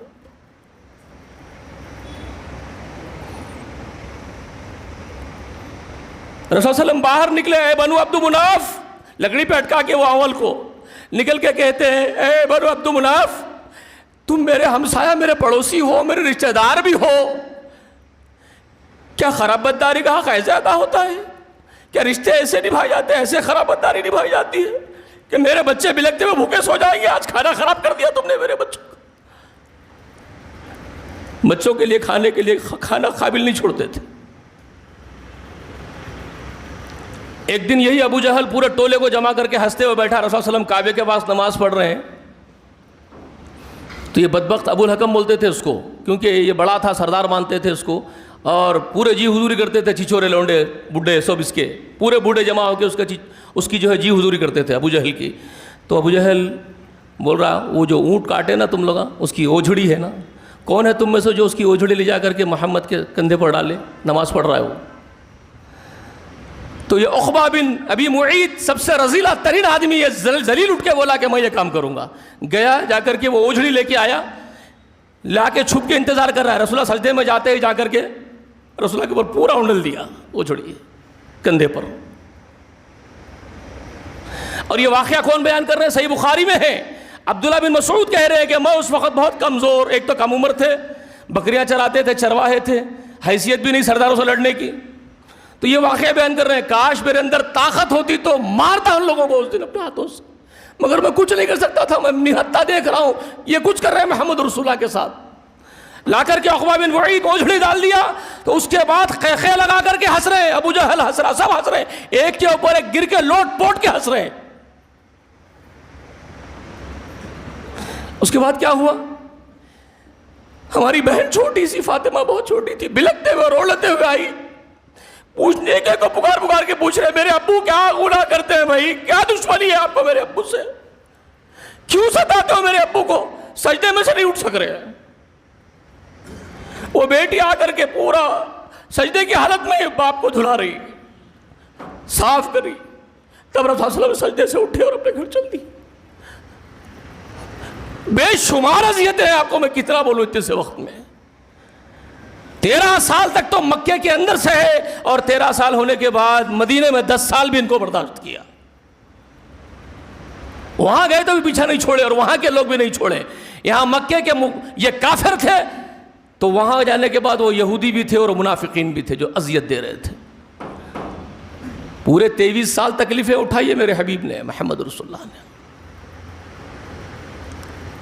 رسول صلی اللہ علیہ وسلم باہر نکلے، اے بنو عبد مناف، لکڑی پہ اٹکا کے وہ اول کو نکل کے کہتے ہیں اے بنو عبد مناف، تم میرے ہمسایہ، میرے پڑوسی ہو، میرے رشتہ دار بھی ہو، کیا خراب بدداری کا حق ایسے ادا ہوتا ہے؟ کیا رشتے ایسے نبھائے جاتے ہیں؟ ایسے خراب بدداری نبھائی جاتی ہے کہ میرے بچے بلکتے ہوئے بھوکے سو جائیں گے؟ آج کھانا خراب کر دیا تم نے میرے بچوں کو. بچوں کے لیے کھانے کے لیے کھانا قابل نہیں چھوڑتے تھے. ایک دن یہی ابو جہل پورے ٹولے کو جمع کر کے ہنستے ہوئے بیٹھا، رسول صلی اللہ علیہ وسلم کعبے کے پاس نماز پڑھ رہے ہیں. تو یہ بدبخت ابو الحکم بولتے تھے اس کو، کیونکہ یہ بڑا تھا، سردار مانتے تھے اس کو، اور پورے جی حضوری کرتے تھے، چھچورے لونڈے بڈھے سب اس کے پورے بوڑھے جمع ہو کے اس کی جو ہے جی حضوری کرتے تھے ابو جہل کی. تو ابو جہل بول رہا وہ جو اونٹ کاٹے نا تم لوگ، اس کی اوجھڑی ہے نا، کون ہے تم میں سے جو اس کی اوجھڑی لے جا کر کے محمد کے کندھے پر ڈالے؟ نماز پڑھ رہا ہے وہ. تو یہ عقبہ بن ابی معیط سب سے رذیلہ ترین آدمی، یہ ذلیل اٹھ کے بولا کہ میں یہ کام کروں گا. گیا، جا کر کے وہ اوجھڑی لے کے آیا، لا کے چھپ کے انتظار کر رہا ہے. رسول اللہ سجدے میں جاتے ہی جا کر کے رسول اللہ کے اوپر پورا انڈل دیا اوجھڑی کندھے پر. اور یہ واقعہ کون بیان کر رہے ہیں؟ صحیح بخاری میں ہے. عبداللہ بن مسعود کہہ رہے ہیں کہ میں اس وقت بہت کمزور، ایک تو کم عمر تھے، بکریاں چراتے تھے، چرواہے تھے، حیثیت بھی نہیں سرداروں سے لڑنے کی. تو یہ واقعہ بیان کر رہے ہیں کاش میرے اندر طاقت ہوتی تو مارتا ان لوگوں کو اس دن اپنے ہاتھوں سے، مگر میں کچھ نہیں کر سکتا تھا. میں نہتا دیکھ رہا ہوں یہ کچھ کر رہے ہیں محمد رسول اللہ کے ساتھ. لا کر کے عقبہ بن معیط کو اوجھڑی ڈال دیا. تو اس کے بعد قیقے لگا کر کے ہنس رہے ہیں، ابو جہل ہنس رہا، سب ہنس رہے ہیں، ایک کے اوپر ایک گر کے لوٹ پوٹ کے ہنس رہے ہیں. اس کے بعد کیا ہوا؟ ہماری بہن چھوٹی سی فاطمہ بہت چھوٹی تھی، بلکتے ہوئے روڑتے ہوئے آئی، پوچھنے کے کو پکار کے پوچھ رہے میرے ابو کیا گناہ کرتے ہیں بھائی؟ کیا دشمنی ہے آپ کو میرے ابو سے؟ کیوں ستاتے ہو میرے ابو کو؟ سجدے میں سے نہیں اٹھ سک رہے ہیں. وہ بیٹی آ کر کے پورا سجدے کی حالت میں باپ کو دھلا رہی، صاف کری. تب رسول اللہ صلی اللہ علیہ وسلم سجدے سے اٹھے اور اپنے گھر چل دی. بے شمار اذیتیں ہیں، آپ کو میں کتنا بولوں اتنے سے وقت میں. 13 سال تک تو مکے کے اندر سے ہے، اور 13 سال ہونے کے بعد مدینے میں 10 سال بھی ان کو برداشت کیا. وہاں گئے تو بھی پیچھا نہیں چھوڑے، اور وہاں کے لوگ بھی نہیں چھوڑے. یہاں مکے کے یہ کافر تھے، تو وہاں جانے کے بعد وہ یہودی بھی تھے اور منافقین بھی تھے جو اذیت دے رہے تھے. پورے 23 سال تکلیفیں اٹھائی ہے میرے حبیب نے، محمد رسول اللہ نے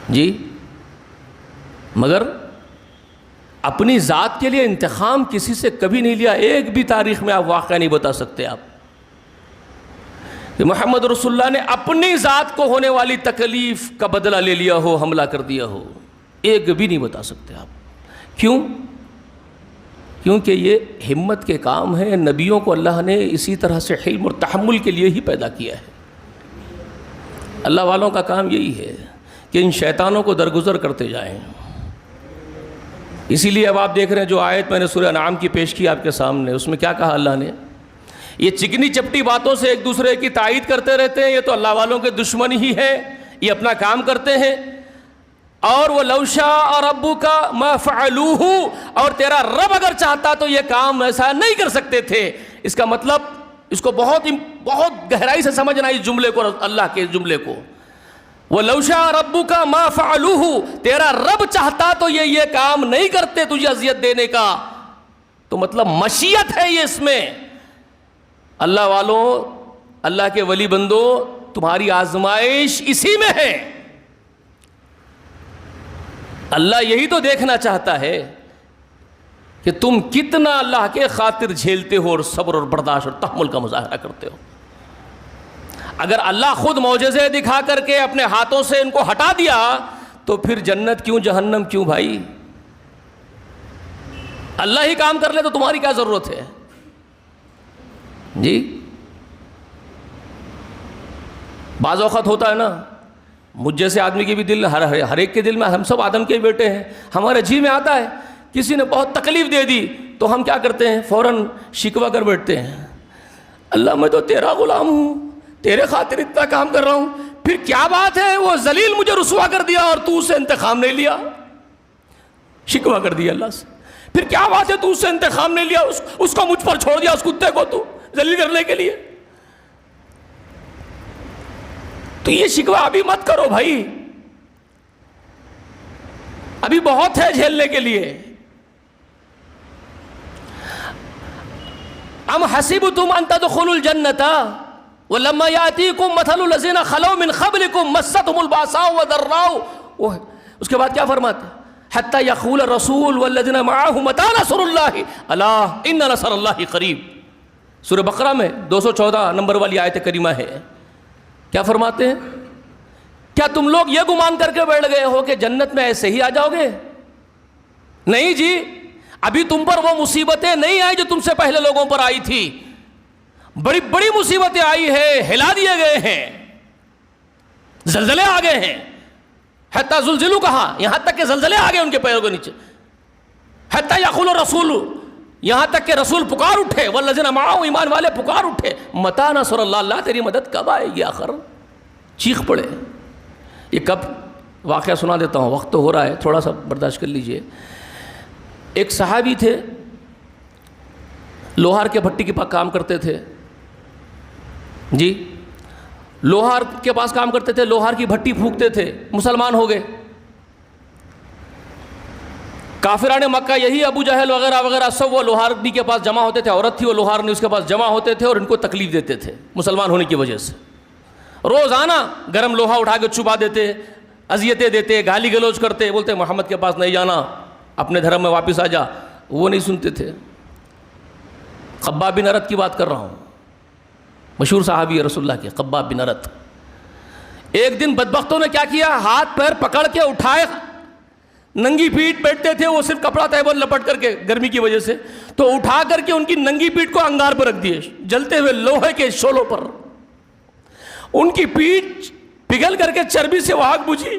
جی. مگر اپنی ذات کے لیے انتقام کسی سے کبھی نہیں لیا. ایک بھی تاریخ میں آپ واقعہ نہیں بتا سکتے آپ کہ محمد رسول اللہ نے اپنی ذات کو ہونے والی تکلیف کا بدلہ لے لیا ہو، حملہ کر دیا ہو. ایک بھی نہیں بتا سکتے آپ. کیوں؟ کیونکہ یہ ہمت کے کام ہے. نبیوں کو اللہ نے اسی طرح سے حلم اور تحمل کے لیے ہی پیدا کیا ہے. اللہ والوں کا کام یہی ہے کہ ان شیطانوں کو درگزر کرتے جائیں. اسی لیے اب آپ دیکھ رہے ہیں جو آیت میں نے سورہ انعام کی پیش کی آپ کے سامنے، اس میں کیا کہا اللہ نے؟ یہ چکنی چپٹی باتوں سے ایک دوسرے کی تائید کرتے رہتے ہیں، یہ تو اللہ والوں کے دشمن ہی ہے، یہ اپنا کام کرتے ہیں. اور وہ لو شاء ربک ما فعلوہ، اور تیرا رب اگر چاہتا تو یہ کام ایسا نہیں کر سکتے تھے. اس کا مطلب اس کو بہت گہرائی سے سمجھنا اس جملے کو، اللہ کے جملے کو. وَلَوْ شَاءَ رَبُّكَ مَا فَعَلُوهُ، تیرا رب چاہتا تو یہ کام نہیں کرتے تجھے اذیت دینے کا. تو مطلب مشیت ہے یہ اس میں. اللہ والوں اللہ کے ولی بندو تمہاری آزمائش اسی میں ہے. اللہ یہی تو دیکھنا چاہتا ہے کہ تم کتنا اللہ کے خاطر جھیلتے ہو اور صبر اور برداشت اور تحمل کا مظاہرہ کرتے ہو. اگر اللہ خود معجزے دکھا کر کے اپنے ہاتھوں سے ان کو ہٹا دیا تو پھر جنت کیوں جہنم کیوں بھائی؟ اللہ ہی کام کر لے تو تمہاری کیا ضرورت ہے جی؟ بعض اوقات ہوتا ہے نا، مجھ جیسے آدمی کے بھی دل، ہر ایک کے دل میں، ہم سب آدم کے بیٹے ہیں، ہمارے جی میں آتا ہے کسی نے بہت تکلیف دے دی تو ہم کیا کرتے ہیں؟ فوراً شکوہ کر بیٹھتے ہیں، اللہ میں تو تیرا غلام ہوں، تیرے خاطر اتنا کام کر رہا ہوں، پھر کیا بات ہے وہ ذلیل مجھے رسوا کر دیا اور تو اس سے انتقام نہیں لیا؟ شکوہ کر دیا اللہ سے، پھر کیا بات ہے تو اس سے انتقام نہیں لیا، اس کو مجھ پر چھوڑ دیا، اس کتے کو تو ذلیل کرنے کے لیے؟ تو یہ شکوہ ابھی مت کرو بھائی، ابھی بہت ہے جھیلنے کے لیے. ام حسبتم ان تدخلوا الجنۃ ولما یاتیکم مثل الذین خلوا من قبلکم مستهم الباساء والضراء، اس کے بعد کیا فرماتے ہیں؟ حتی یقول الرسول والذین معه متی نصر اللہ الا ان نصر اللہ قریب. سورہ بقرہ میں 214 نمبر والی آیت کریمہ ہے. کیا فرماتے ہیں؟ کیا تم لوگ یہ گمان کر کے بیٹھ گئے ہو کہ جنت میں ایسے ہی آ جاؤ گے؟ نہیں جی، ابھی تم پر وہ مصیبتیں نہیں آئی جو تم سے پہلے لوگوں پر آئی تھی. بڑی بڑی مصیبتیں آئی ہیں، ہلا دیے گئے ہیں، زلزلے آ گئے ہیں. حتی زلزلوا کہا، یہاں تک کہ زلزلے آ گئے ان کے پیروں کے نیچے. حتی یقول الرسول، یہاں تک کہ رسول پکار اٹھے، والذین معہ، ایمان والے پکار اٹھے، متی نصر اللہ، اللہ تیری مدد کب آئے گی آخر؟ چیخ پڑے. یہ کب واقعہ سنا دیتا ہوں، وقت تو ہو رہا ہے، تھوڑا سا برداشت کر لیجئے. ایک صحابی تھے، لوہار کے بھٹی کے پاس کام کرتے تھے جی، لوہار کے پاس کام کرتے تھے، لوہار کی بھٹی پھونکتے تھے. مسلمان ہو گئے. کافران مکہ یہی ابو جہل وغیرہ وغیرہ سب وہ لوہارنی کے پاس جمع ہوتے تھے. عورت تھی وہ لوہارنی، اس کے پاس جمع ہوتے تھے اور ان کو تکلیف دیتے تھے مسلمان ہونے کی وجہ سے. روزانہ گرم لوہا اٹھا کے چھپا دیتے، اذیتیں دیتے، گالی گلوچ کرتے، بولتے محمد کے پاس نہیں جانا، اپنے دھرم میں واپس آ جا. وہ نہیں سنتے تھے. خباب بن ارت کی بات کر رہا ہوں، مشہور صحابی رسول اللہ کے خباب بن ارت. ایک دن بدبختوں نے کیا کیا، ہاتھ پیر پکڑ کے اٹھائے، ننگی پیٹ بیٹھتے تھے وہ، صرف کپڑا تہبند لپٹ کر کے گرمی کی وجہ سے، تو اٹھا کر کے ان کی ننگی پیٹ کو انگار پر رکھ دیے، جلتے ہوئے لوہے کے شعلوں پر. ان کی پیٹ پگھل کر کے چربی سے وہ آگ بجھی.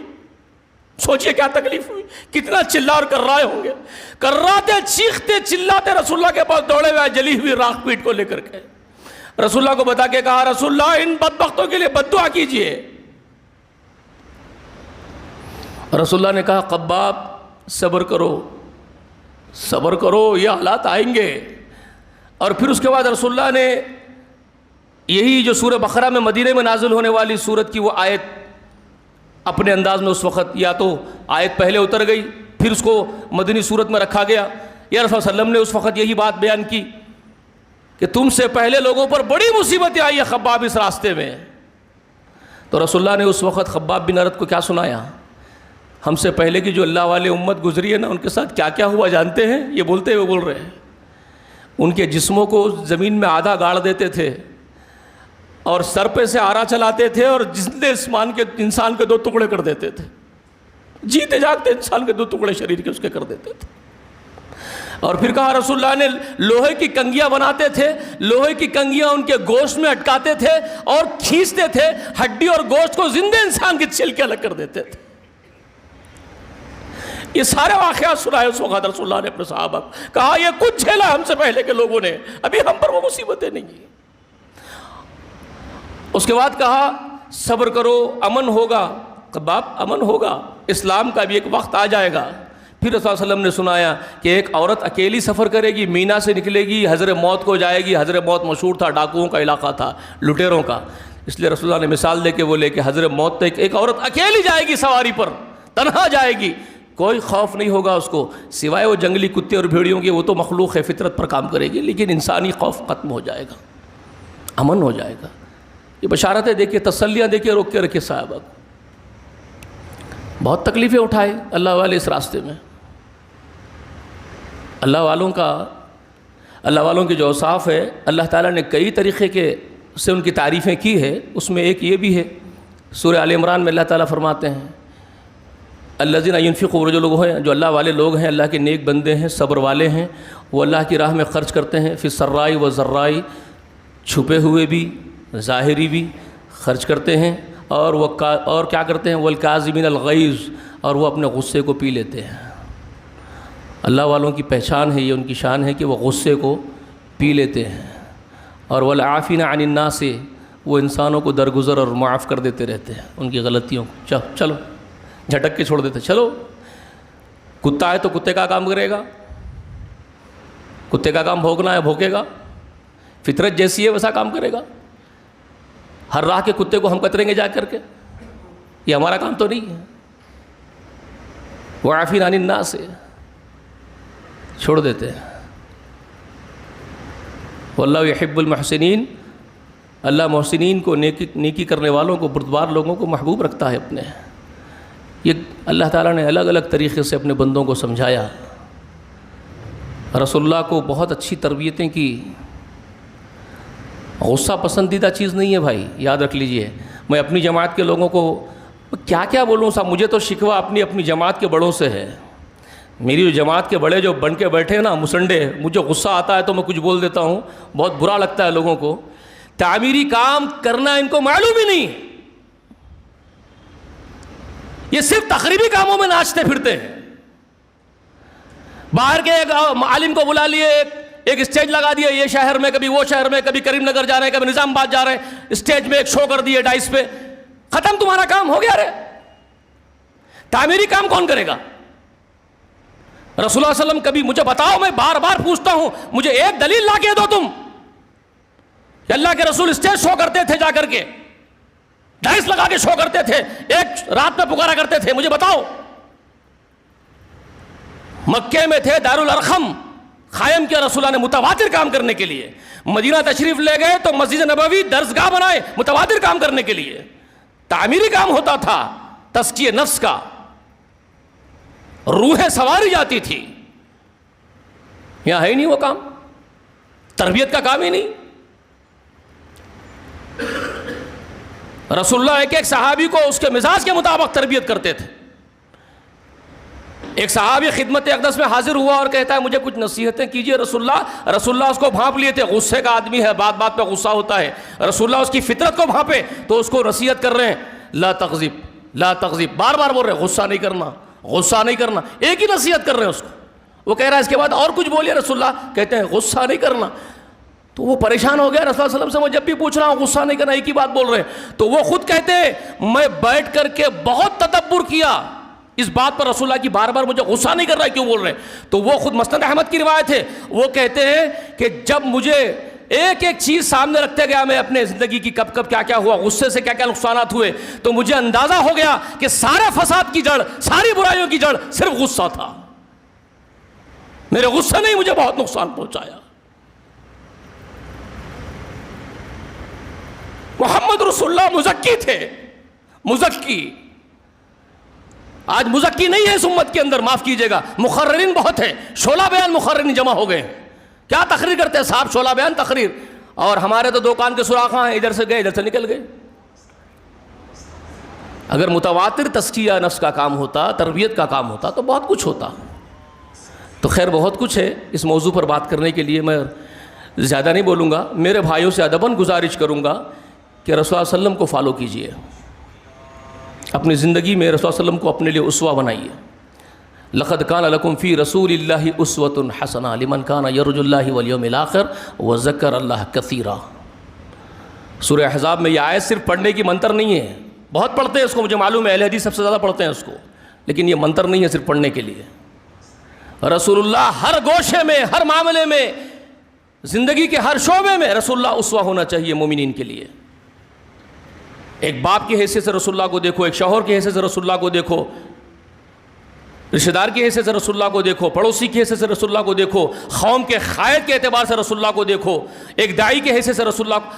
سوچئے کیا تکلیف ہوئی، کتنا چلا اور کرائے ہوں گے. کراتے، چیختے چلاتے رسول اللہ کے پاس دوڑے ہوئے جلی ہوئی راکھ پیٹ کو لے کر کے رسول اللہ کو بتا کے کہا، رسول اللہ ان بدبختوں کے لیے بد دعا کیجئے. رسول اللہ نے کہا، خباب صبر کرو، صبر کرو، یہ حالات آئیں گے. اور پھر اس کے بعد رسول اللہ نے یہی جو سورہ بقرہ میں مدینے میں نازل ہونے والی سورت کی وہ آیت اپنے انداز میں اس وقت، یا تو آیت پہلے اتر گئی پھر اس کو مدنی صورت میں رکھا گیا، یا رسول اللہ علیہ وسلم نے اس وقت یہی بات بیان کی کہ تم سے پہلے لوگوں پر بڑی مصیبتیں آئی ہیں خباب اس راستے میں. تو رسول اللہ نے اس وقت خباب بن ارت کو کیا سنایا؟ ہم سے پہلے کی جو اللہ والے امت گزری ہے نا، ان کے ساتھ کیا کیا ہوا جانتے ہیں؟ یہ بولتے ہوئے بول رہے ہیں. ان کے جسموں کو زمین میں آدھا گاڑ دیتے تھے اور سر پہ سے آرا چلاتے تھے اور جتنے انسان کے 2 ٹکڑے کر دیتے تھے، جیتے جاگتے انسان کے 2 ٹکڑے شریر کے اس کے کر دیتے تھے. اور پھر کہا رسول اللہ نے لوہے کی کنگیاں بناتے تھے، لوہے کی کنگیاں ان کے گوشت میں اٹکاتے تھے اور کھینچتے تھے، ہڈی اور گوشت کو زندے انسان کے چھل کے الگ کر دیتے تھے. یہ سارے واقعات سنائے اس وقت رسول اللہ نے اپنے صحابہ کو. کہا یہ کچھ جھیلا ہم سے پہلے کے لوگوں نے، ابھی ہم پر وہ مصیبتیں نہیں ہیں. اس کے بعد کہا صبر کرو، امن ہوگا. خباب امن ہوگا، اسلام کا بھی ایک وقت آ جائے گا. پھر رسول اللہ علیہ وسلم نے سنایا کہ ایک عورت اکیلی سفر کرے گی، مینا سے نکلے گی، حضر موت کو جائے گی. حضر موت مشہور تھا، ڈاکوؤں کا علاقہ تھا، لٹیروں کا. اس لیے رسول اللہ نے مثال دے کے بولے کہ حضر موت تک ایک عورت اکیلی جائے گی، سواری پر تنہا جائے گی، کوئی خوف نہیں ہوگا اس کو سوائے وہ جنگلی کتے اور بھیڑیوں کے، وہ تو مخلوق ہے، فطرت پر کام کرے گی، لیکن انسانی خوف ختم ہو جائے گا، امن ہو جائے گا. یہ بشارتیں دیکھیے، تسلیاں دیکھیے، روک کے رکھیے صحابہ کو. بہت تکلیفیں اٹھائے اللہ والے اس راستے میں. اللہ والوں کے جو اوصاف ہے اللہ تعالیٰ نے کئی طریقے سے ان کی تعریفیں کی ہے. اس میں ایک یہ بھی ہے، سورہ آل عمران میں اللہ تعالیٰ فرماتے ہیں الذین ینفقون، جو لوگ ہیں جو اللہ والے لوگ ہیں، اللہ کے نیک بندے ہیں، صبر والے ہیں، وہ اللہ کی راہ میں خرچ کرتے ہیں، فی السراء والضراء، چھپے ہوئے بھی ظاہری بھی خرچ کرتے ہیں، اور کیا کرتے ہیں والکاظمین الغیظ، اور وہ اپنے غصے کو پی لیتے ہیں. اللہ والوں کی پہچان ہے، یہ ان کی شان ہے کہ وہ غصے کو پی لیتے ہیں. اور والعافین عن الناس، وہ انسانوں کو درگزر اور معاف کر دیتے رہتے ہیں ان کی غلطیوں کو. چلو جھٹک کے چھوڑ دیتے، چلو. کتا ہے تو کتے کا کام کرے گا، کتے کا کام بھونکنا ہے بھونکے گا، فطرت جیسی ہے ویسا کام کرے گا. ہر راہ کے کتے کو ہم کتریں گے جا کر کے؟ یہ ہمارا کام تو نہیں ہے. وعافین عن الناس سے چھوڑ دیتے ہیں. واللہ یحب المحسنین، اللہ محسنین کو، نیکی کرنے والوں کو، بردبار لوگوں کو محبوب رکھتا ہے اپنے. یہ اللہ تعالیٰ نے الگ الگ طریقے سے اپنے بندوں کو سمجھایا. رسول اللہ کو بہت اچھی تربیتیں کی. غصہ پسندیدہ چیز نہیں ہے بھائی، یاد رکھ لیجئے. میں اپنی جماعت کے لوگوں کو کیا بولوں صاحب، مجھے تو شکوہ اپنی جماعت کے بڑوں سے ہے. میری جو جماعت کے بڑے جو بن کے بیٹھے ہیں نا مسنڈے، مجھے غصہ آتا ہے تو میں کچھ بول دیتا ہوں، بہت برا لگتا ہے لوگوں کو. تعمیری کام کرنا ان کو معلوم ہی نہیں، یہ صرف تقریبی کاموں میں ناچتے پھرتے ہیں. باہر کے ایک عالم کو بلا لیے، ایک اسٹیج لگا دیا، یہ شہر میں کبھی وہ شہر میں، کبھی کریم نگر جا رہے ہیں، کبھی نظام آباد جا رہے ہیں، اسٹیج میں ایک شو کر دیے ڈائس پہ، ختم تمہارا کام ہو گیا. رے تعمیری کام کون کرے گا؟ رسول اللہ علیہ وسلم کبھی مجھے بتاؤ، میں بار بار پوچھتا ہوں، مجھے ایک دلیل لا کے دو تم کہ اللہ کے رسول اسٹیج شو کرتے تھے، جا کر کے ڈائس لگا کے شو کرتے تھے، ایک رات میں پکارا کرتے تھے، مجھے بتاؤ. مکے میں تھے، دارالارقم قائم کیا رسول اللہ نے متواتر کام کرنے کے لیے. مدینہ تشریف لے گئے تو مسجد نبوی درسگاہ بنائے متواتر کام کرنے کے لیے. تعمیری کام ہوتا تھا، تزکیہ نفس کا، روحیں سنواری جاتی تھی. یہاں ہے ہی نہیں وہ کام، تربیت کا کام ہی نہیں. رسول اللہ ایک صحابی کو اس کے مزاج کے مطابق تربیت کرتے تھے. ایک صحابی خدمت اقدس میں حاضر ہوا اور کہتا ہے مجھے کچھ نصیحتیں کیجئے رسول اللہ. رسول اللہ اس کو بھانپ لیے تھے، غصے کا آدمی ہے، بات بات پہ غصہ ہوتا ہے. رسول اللہ اس کی فطرت کو بھانپے تو اس کو نصیحت کر رہے ہیں، لا تغضب لا تغضب، بار بار بول رہے ہیں غصہ نہیں کرنا، غصہ نہیں کرنا. ایک ہی نصیحت کر رہے ہیں اس کو. وہ کہہ رہا ہے اس کے بعد اور کچھ بولیے رسول اللہ، کہتے ہیں غصہ نہیں کرنا. تو وہ پریشان ہو گیا. رسول اللہ صلی اللہ علیہ وسلم سے میں جب بھی پوچھ رہا ہوں غصہ نہیں کرنا، ایک ہی بات بول رہے ہیں. تو وہ خود کہتے ہیں میں بیٹھ کر کے بہت تدبر کیا اس بات پر، رسول اللہ کی بار بار مجھے غصہ نہیں کر رہا ہے کیوں بول رہے ہیں. تو وہ خود مسند احمد کی روایت ہے، وہ کہتے ہیں کہ جب مجھے ایک ایک چیز سامنے رکھتے گیا میں اپنے زندگی کی، کب کب کیا کیا ہوا، غصے سے کیا کیا نقصانات ہوئے، تو مجھے اندازہ ہو گیا کہ سارے فساد کی جڑ، ساری برائیوں کی جڑ صرف غصہ تھا. میرے غصے نے ہی مجھے بہت نقصان پہنچایا. محمد رسول اللہ مزکی تھے، مزکی. آج مزکی نہیں ہے اس امت کے اندر، معاف کیجئے گا، مقررین بہت ہیں. شعلہ بیان مقررین جمع ہو گئے ہیں. کیا تقریر کرتے ہیں صاحب؟ شعلہ بیان تقریر. اور ہمارے تو دو کان کے سوراخاں ہیں، ادھر سے گئے ادھر سے نکل گئے. اگر متواتر تزکیہ نفس کا کام ہوتا، تربیت کا کام ہوتا تو بہت کچھ ہوتا. تو خیر بہت کچھ ہے اس موضوع پر بات کرنے کے لیے، میں زیادہ نہیں بولوں گا. میرے بھائیوں سے ادباً گزارش کروں گا کہ رسول اللہ علیہ وسلم کو فالو کیجئے. اپنی زندگی میں رسول اللہ علیہ وسلم کو اپنے لیے اسوہ بنائیے. لقد کان لکم فی رسول اللہ اسوۃ حسنہ لمن کان یرجو اللہ والیوم الآخر وذکر اللہ کثیرا. سورہ احزاب میں یہ آیت صرف پڑھنے کی منتر نہیں ہے، بہت پڑھتے ہیں اس کو، مجھے معلوم ہے اہل حدیث سب سے زیادہ پڑھتے ہیں اس کو، لیکن یہ منتر نہیں ہے صرف پڑھنے کے لیے. رسول اللہ ہر گوشے میں، ہر معاملے میں، زندگی کے ہر شعبے میں رسول اللہ اسوہ ہونا چاہیے مومنین کے لیے. ایک باپ کی حیثیت سے رسول اللہ کو دیکھو، ایک شوہر کی حیثیت سے رسول اللہ کو دیکھو. رشتہ دار کی حیثیت سے رسول اللہ کو دیکھو، پڑوسی کی حیثیت سے رسول اللہ کو دیکھو، قوم کے قائد کے اعتبار سے رسول اللہ کو دیکھو، ایک داعی کی حیثیت سے رسول اللہ کو،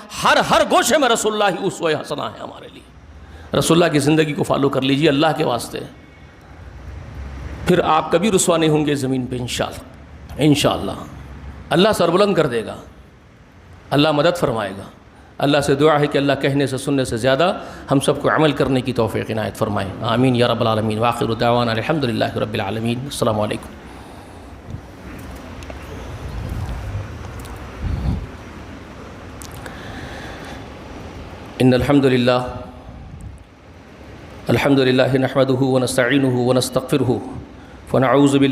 ہر گوشے میں رسول اللہ ہی اسوہ حسنہ ہے ہمارے لیے۔ رسول اللہ کی زندگی کو فالو کر لیجیے اللہ کے واسطے، پھر آپ کبھی رسوا نہیں ہوں گے زمین پہ انشاءاللہ۔ انشاءاللہ اللہ سربلند کر دے گا، اللہ مدد فرمائے گا۔ اللہ سے دعا ہے کہ اللہ کہنے سے سننے سے زیادہ ہم سب کو عمل کرنے کی توفیق عنایت فرمائے، آمین یا رب العالمین۔ وآخر دعوانا الحمدللہ رب العالمین۔ السلام علیکم۔ ان الحمد للہ نحمده ونستعینه ونستغفره ونعوذ باللہ